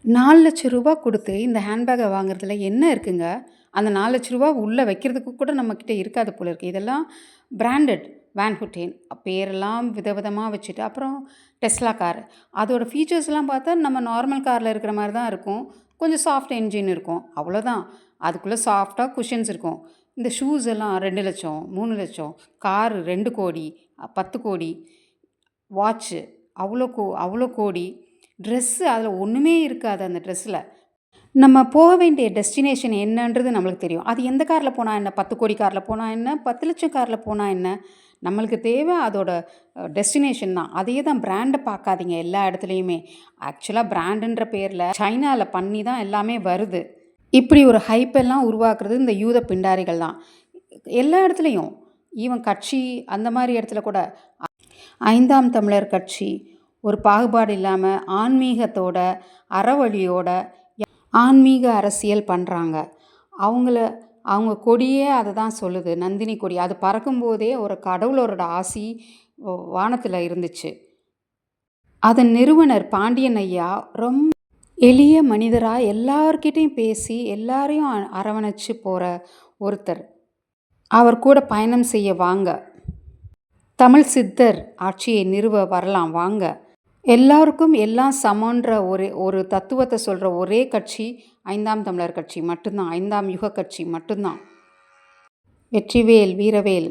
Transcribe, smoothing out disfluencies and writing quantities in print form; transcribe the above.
ரூ. 4,00,000 குடுத்து இந்த ஹேண்ட்பேக்க வாங்குறதுல என்ன இருக்குங்க? அந்த ரூ. 4,00,000 உள்ள வைக்கிறதுக்கு கூட நம்மகிட்ட இருக்காது போல இருக்கு. இதெல்லாம் பிராண்டட் வேன் ஹூட்டேன் பேரெல்லாம் விதவிதமா வச்சுட்டு, அப்புறம் டெஸ்லா கார். அதோட ஃபீச்சர்ஸ்லாம் பார்த்தா நம்ம நார்மல் கார்ல இருக்கிற மாரி தான் இருக்கும். கொஞ்சம் சாஃப்ட் என்ஜின் இருக்கும். அவ்வளோதான். அதுக்குள்ள சாஃப்ட்டா குஷன்ஸ் இருக்கும். இந்த ஷூஸ் எல்லாம் 2,00,000 3,00,000 கார் 2,00,00,000 10,00,00,000 வாட்ச்சு அவ்வளோ கோடி. ட்ரெஸ்ஸு அதில ஒண்ணுமே இருக்காது அந்த ட்ரெஸ்ஸில. நம்ம போக வேண்டிய டெஸ்டினேஷன் என்னன்றது நம்மளுக்கு தெரியும். அது எந்த கார்ல போனா என்ன? 10,00,00,000 கார்ல போனா என்ன? 10,00,000 கார்ல போனா என்ன? நம்மளுக்கு தேவை அதோட டெஸ்டினேஷன் தான். அதே தான் பிராண்ட பார்க்காதீங்க எல்லா இடத்துலயுமே. ஆக்சுவலா பிராண்டுன்ற பேர்ல சைனால பண்ணி தான் எல்லாமே வருது. இப்படி ஒரு ஹைப் எல்லாம் உருவாக்குறது இந்த யூத பிண்டாரிகள் தான். எல்லா இடத்துலயும். ஈவன் கட்சி அந்த மாரி இடத்துல கூட 5ஆம் தமிழர் கட்சி ஒரு பாகுபாடு இல்லாம ஆன்மீகத்தோட, அறவழியோட ஆன்மீக அரசியல் பண்றாங்க. அவங்க கொடியே அத தான் சொல்லுது. நந்தினி கொடி. அது பறக்கும்போதே ஒரு கடவுளரோட ஆசி வானத்தில இருந்துச்சு. அதன் நிறுவனர் பாண்டியன் ஐயா ரொம்ப எளிய மனிதரா எல்லார்கிட்டயும் பேசி, எல்லாரையும் அரவணைச்சு போற ஒருத்தர். அவர் கூட பயணம் செய்ய வாங்க. தமிழ் சித்தர் ஆட்சியை நிறுவ வரலாம் வாங்க. எல்லாருக்கும் எல்லாம் சமன்ற ஒரு தத்துவத்த சொல்ற ஒரே கட்சி 5ஆம் தமிழர் கட்சி மட்டும்தான். 5ஆம் யுக கட்சி மட்டும்தான். வெற்றிவேல் வீரவேல்.